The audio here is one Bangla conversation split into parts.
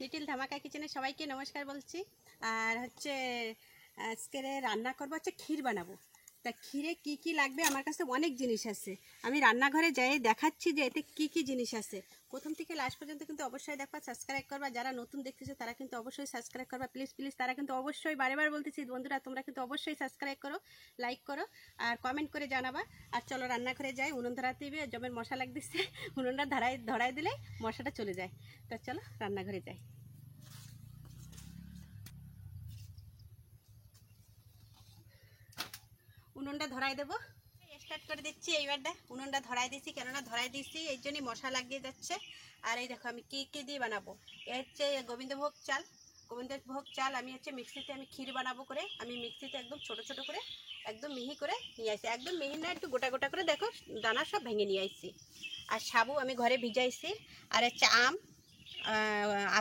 লিটিল ধামাকা কিচেনে সবাইকে নমস্কার বলছি। আর হচ্ছে আজকে রান্না করবো হচ্ছে ক্ষীর বানাবো। তা ক্ষীরে কি কি লাগবে, আমার কাছে অনেক জিনিস আছে। আমি রান্নাঘরে যাই দেখাচ্ছি যে এতে কি কি জিনিস আছে। প্রথম থেকে লাস্ট পর্যন্ত কিন্তু অবশ্যই দেখবা, সাবস্ক্রাইব করবা। যারা নতুন দেখতেছে তারা কিন্তু অবশ্যই সাবস্ক্রাইব করবা, প্লিজ প্লিজ। তারা কিন্তু অবশ্যই বারে বলতেছি বন্ধুরা, তোমরা কিন্তু অবশ্যই সাবস্ক্রাইব করো, লাইক করো আর কমেন্ট করে জানাবা। আর চলো রান্নাঘরে যাই, উনুন ধরাতে হবে, জমের মশা লাগতেছে, উনুনটা ধরাই দিলে মশাটা চলে যায়। তো চলো রান্নাঘরে যাই। উনুনটা ধরাই দেবো, স্টার্ট করে দিচ্ছি। এইবারটা উনুনটা ধরাই দিচ্ছি, কেননা ধরাই দিচ্ছি এই জন্যই মশা লাগিয়ে যাচ্ছে। আর এই দেখো আমি কি কি দিয়ে বানাবো। এ হচ্ছে গোবিন্দভোগ চাল আমি হচ্ছে মিক্সিতে আমি ক্ষীর বানাবো করে, আমি মিক্সিতে একদম ছোট ছোট করে একদম মিহি করে নিয়ে আসছি। একদম মিহি না, একটু গোটা গোটা করে দেখো দানা সব ভেঙে নিয়ে আসছি। আর সাবু আমি ঘরে ভিজাইছি। আর হচ্ছে আম,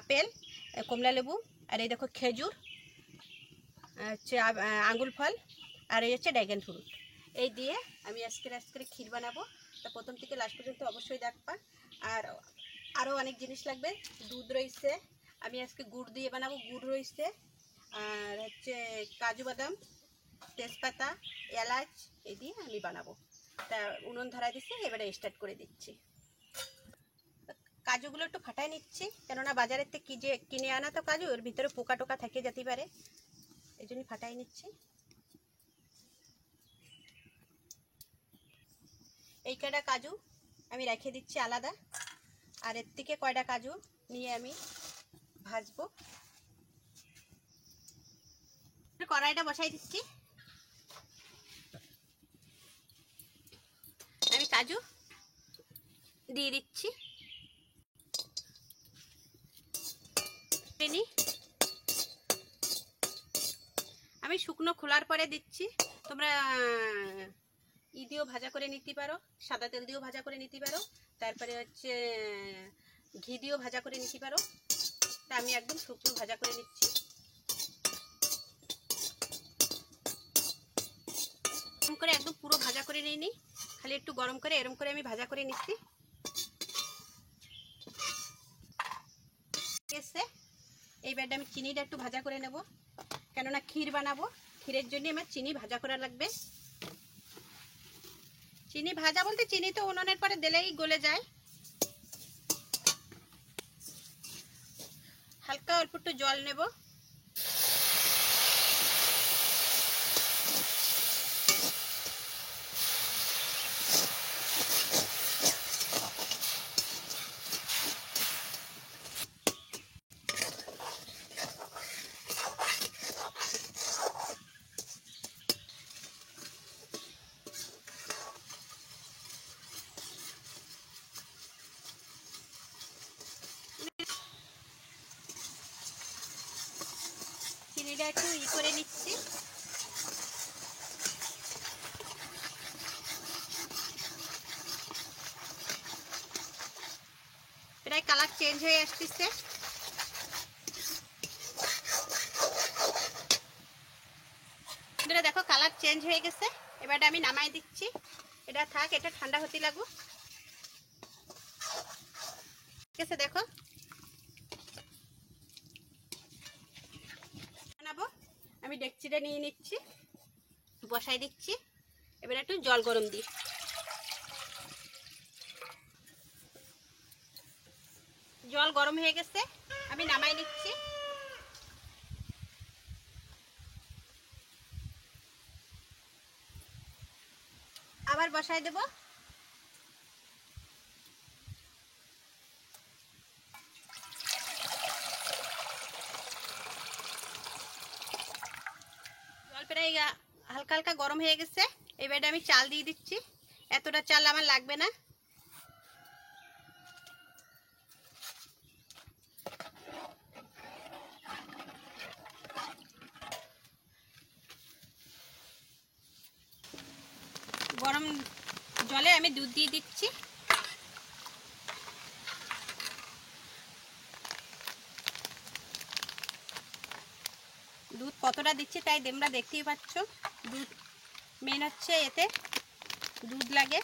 আপেল, কমলা লেবু, আর এই দেখো খেজুর, হচ্ছে আঙ্গুর ফল, আর এই হচ্ছে ড্রাগন ফ্রুট। এই দিয়ে আমি আজকে ক্ষীর বানাবো। তা প্রথম থেকে লাস্ট পর্যন্ত অবশ্যই দেখবা। আর আরও অনেক জিনিস লাগবে। দুধ রয়েছে, আমি আজকে গুড় দিয়ে বানাবো, গুড় রয়েছে। আর হচ্ছে কাজু বাদাম, তেজপাতা, এলাচ, এই দিয়ে আমি বানাবো। তা উনুন ধরাই দিচ্ছি, এবারে স্টার্ট করে দিচ্ছি। কাজুগুলো একটু ফাটাই নিচ্ছি, কেননা বাজারের থেকে কিনে আনা তো কাজু, ওর ভিতরে পোকা টোকা থেকে যেতে পারে, এই জন্য ফাটাই নিচ্ছি। এই কয়টা কাজু আমি রেখে দিচ্ছি আলাদা। আর এর থেকে কয়টা কাজু নিয়ে আমি ভাজবো। কড়াইটা বসাই দিচ্ছি, আমি কাজু দিয়ে দিচ্ছি। আমি শুকনো খোলার পরে দিচ্ছি, তোমরা ই দিয়েও ভাজা করে নিতে পারো, সাদা তেল দিয়েও ভাজা করে নিতে পারো, তারপরে হচ্ছে ঘি দিয়েও ভাজা করে নিতে পারো। তা আমি একদম শুকনো ভাজা করে নিচ্ছি। গরম করে একদম পুরো ভাজা করে নিইনি, খালি একটু গরম করে এরকম করে আমি ভাজা করে নিচ্ছি। এইবারটা আমি চিনিটা একটু ভাজা করে নেব, কেননা ক্ষীর বানাবো, ক্ষীরের জন্য আমার চিনি ভাজা করা লাগবে। চিনি ভাজা বলতে চিনি তো উনুনের পরে দিলেই গলে যায়। হালকা অল্প একটু জল নেব। চিনিটা একটু করে নিচ্ছি। প্রায় কালার চেঞ্জ হয়ে আসতেছে। দেখো কালার চেঞ্জ হয়ে গেছে, এবারটা আমি নামাই দিচ্ছি। এটা থাক, এটা ঠান্ডা হতে লাগুক। ঠিক আছে, দেখো বানাবো। আমি ডেকচিটা নিয়ে নিচ্ছি, বসাই দিচ্ছি। এবার একটু জল গরম দিই। জল গরম হয়ে গেছে, আমি নামাই নিচ্ছি। আবার বসাই দেব। জল প্রায় হালকা হালকা গরম হয়ে গেছে, এবারে আমি চাল দিয়ে দিচ্ছি। এতটা চাল আমার লাগবে না। গরম জলে আমি দুধ দিয়ে দিচ্ছি। দুধ কতটা দিচ্ছি তাই তোমরা দেখতেই পাচ্ছ। দুধ মেন হচ্ছে, এতে দুধ লাগে।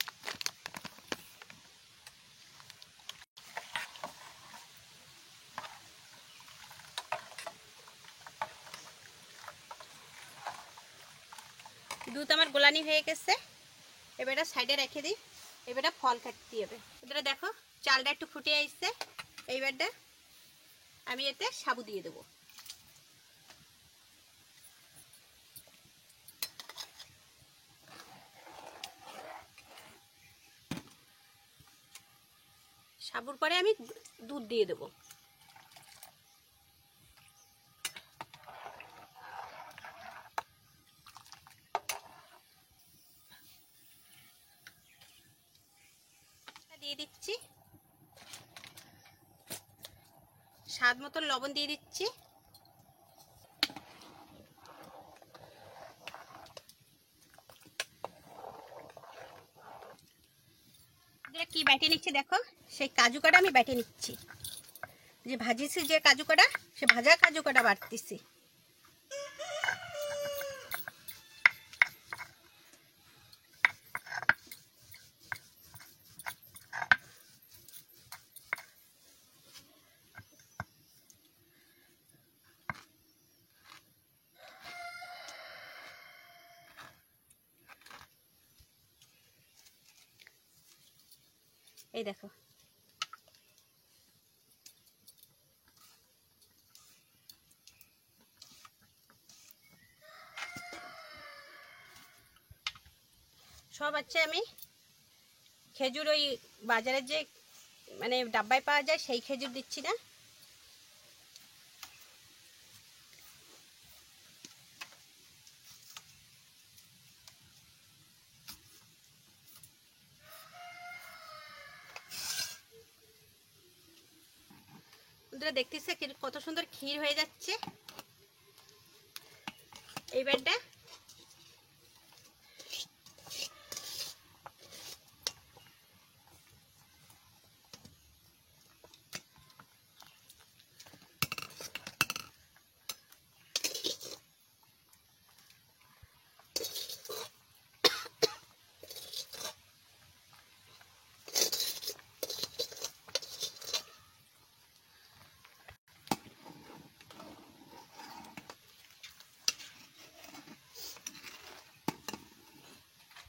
দুধ আমার গোলানি হয়ে গেছে, এবারে সাইডে রেখে দিই। এবারে ফল কাটতে হবে। এবারে দেখো চালটা একটু ফুটে আসছে, এইবারটা আমি এতে সাবু দিয়ে দেবো। সাবুর পরে আমি দুধ দিয়ে দেবো। দিয়ে দিচ্ছি, স্বাদ মতো লবণ দিয়ে দিচ্ছি। কি বেটে নিচ্ছি দেখো, সেই কাজু কাটা আমি বেটে নিচ্ছি। যে ভাজিছি যে কাজু কাটা, সে ভাজা কাজু কাটা বাটতেছি। এই দেখো সব আছে। আমি খেজুর ওই বাজারের যে মানে ডাব্বায় পাওয়া যায় সেই খেজুর দিচ্ছি না। দেখতেছে কত সুন্দর ক্ষীর হয়ে যাচ্ছে। এইবারটা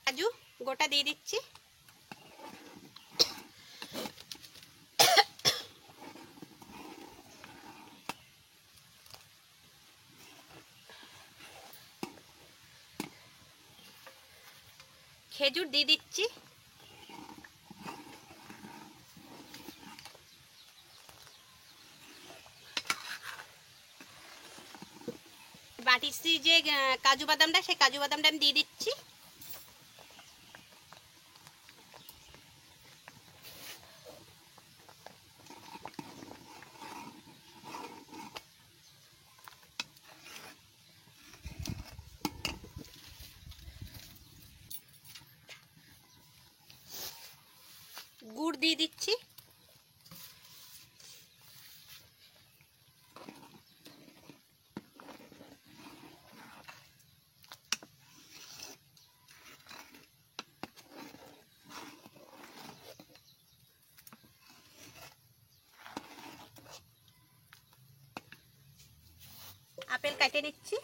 কাজু গোটা দিয়ে দিচ্ছি। খেজুর দিয়ে দিচ্ছি। বাটিছি যে কাজু বাদামটা, সেই কাজু বাদামটা আমি দিয়ে দিচ্ছি। গুড় দিয়ে দিচ্ছি। আপেল কাটে নিচ্ছি।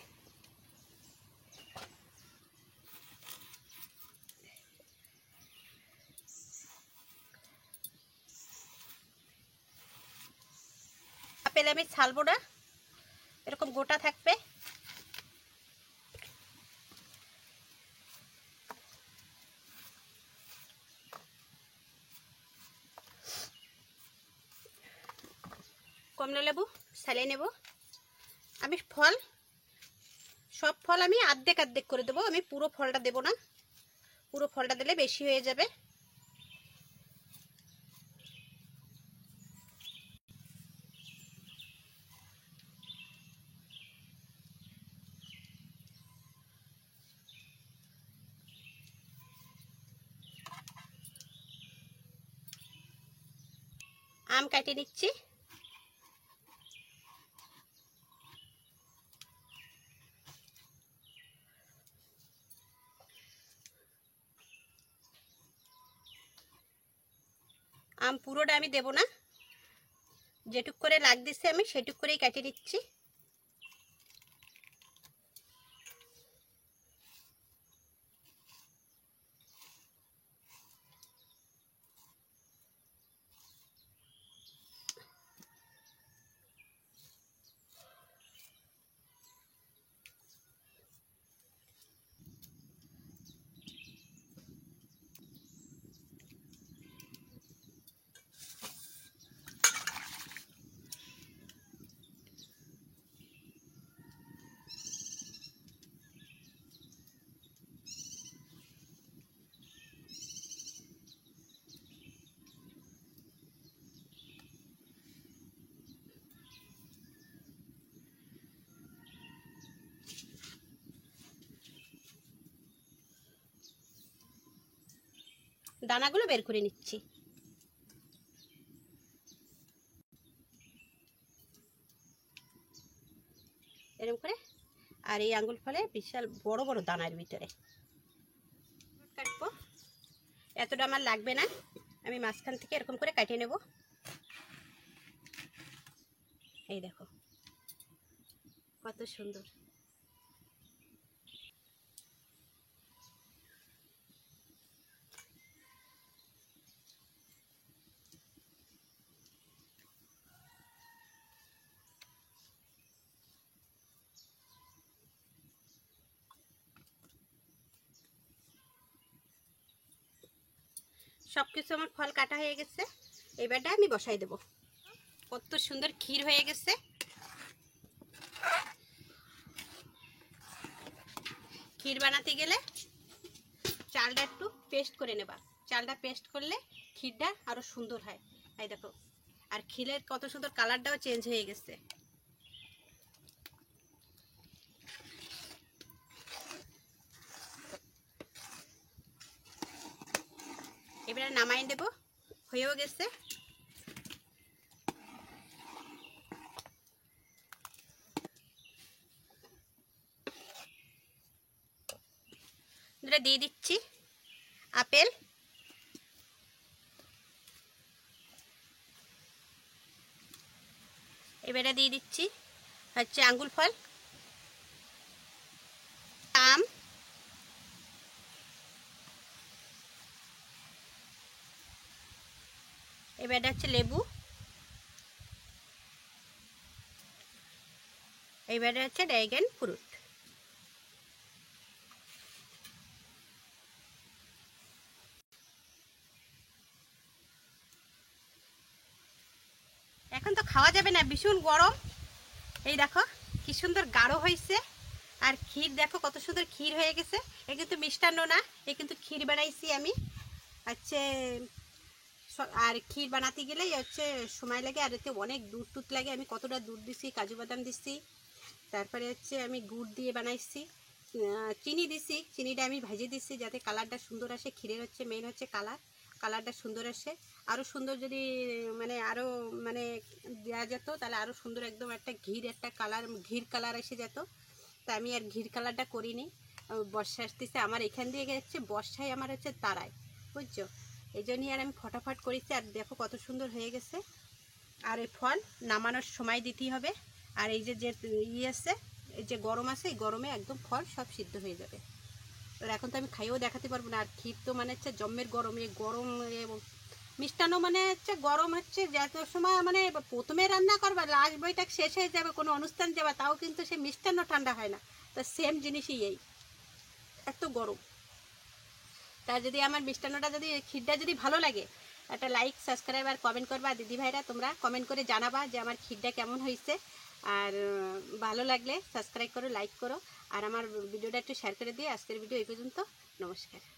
আপেল আমি ছালবো না, এরকম গোটা থাকবে। কমলা লেবু ছালিয়ে নেব। আমি সব ফল আমি আর্ধেক আর্ধেক করে দেবো, আমি পুরো ফলটা দেব না, পুরো ফলটা দিলে বেশি হয়ে যাবে। আম কাটে নিচ্ছি। আম পুরোটা আমি দেব না, যেটুক করে লাগতেছে আমি সেটুক করেই কেটে নিচ্ছি। দানাগুলো বের করে নিচ্ছি। এরকম করে। আর এই আঙ্গুল ফলে বিশাল বড় বড় দানার ভিতরে কাটবো। এতটা আমার লাগবে না, আমি মাঝখান থেকে এরকম করে কাটিয়ে নেব। এই দেখো কত সুন্দর। সব কিছু আমার ফল কাটা হয়ে গেছে, এবারটা আমি বসাই দেব। কত সুন্দর ক্ষীর হয়ে গেছে। ক্ষীর বানাতে গেলে চালটা একটু পেস্ট করে নেবা, চালটা পেস্ট করলে ক্ষীরটা আরো সুন্দর হয়। এই দেখো, আর ক্ষীরের কত সুন্দর কালারটাও চেঞ্জ হয়ে গেছে। এবারে নামাই দেব, হয়েও গেছে। দিয়ে দিচ্ছি আপেল, এবারে দিয়ে দিচ্ছি হচ্ছে আঙ্গুর ফল, আম, এবারে হচ্ছে লেবু, এবারে হচ্ছে ড্রাগন ফ্রুট। এখন তো খাওয়া যাবে না, ভীষণ গরম। এই দেখো কি সুন্দর গাঢ় হয়েছে। আর ক্ষীর দেখো কত সুন্দর ক্ষীর হয়ে গেছে। এ কিন্তু মিষ্টান্ন না, এ কিন্তু ক্ষীর বানাইছি আমি। হচ্ছে আর ক্ষীর বানাতে গেলেই হচ্ছে সময় লাগে, আর এতে অনেক দুধ টুধ লাগে। আমি কতটা দুধ দিছি, কাজু বাদাম দিছি, তারপরে হচ্ছে আমি গুড় দিয়ে বানাইছি, চিনি দিছি, চিনিটা আমি ভেজে দিচ্ছি যাতে কালারটা সুন্দর আসে। ক্ষীরের হচ্ছে মেন হচ্ছে কালারটা সুন্দর আসে। আরও সুন্দর যদি মানে আরও মানে দেওয়া যেত তাহলে আরও সুন্দর একদম একটা একটা কালার, ঘির কালার এসে যেত। তা আমি আর ঘির কালারটা করিনি। বর্ষা আসতেছে আমার এখান দিয়ে হচ্ছে, বর্ষায় আমার হচ্ছে তারায়, বুঝছো, এই জন্যই আর আমি ফটাফট করেছি। আর দেখো কত সুন্দর হয়ে গেছে। আর এই ফল নামানোর সময় দিতেই হবে। আর এই যে আছে, এই যে গরম আছে, এই গরমে একদম ফল সব সিদ্ধ হয়ে যাবে। আর এখন তো আমি খাইয়েও দেখাতে পারবো না। আর ক্ষীর তো মানে হচ্ছে জম্মের গরম, এই গরম মিষ্টান্ন মানে হচ্ছে গরম হচ্ছে যত সময় মানে প্রথমে রান্না করবা লাস্ট বইটা শেষ হয়ে যাবে, কোনো অনুষ্ঠান যাবে, তাও কিন্তু সে মিষ্টান্ন ঠান্ডা হয় না। তো সেম জিনিসই এই, এত গরম। তা যদি আমার মিষ্টান্নটা যদি ক্ষীরটা যদি ভালো লাগে, একটা লাইক সাবস্ক্রাইব আর কমেন্ট করবা। দিদি ভাইরা তোমরা কমেন্ট করে জানাবা যে আমার ক্ষীরটা কেমন হয়েছে। আর ভালো লাগলে সাবস্ক্রাইব করো, লাইক করো, আর আমার ভিডিওটা একটু শেয়ার করে দিয়ে আজকের ভিডিও এই পর্যন্ত। নমস্কার।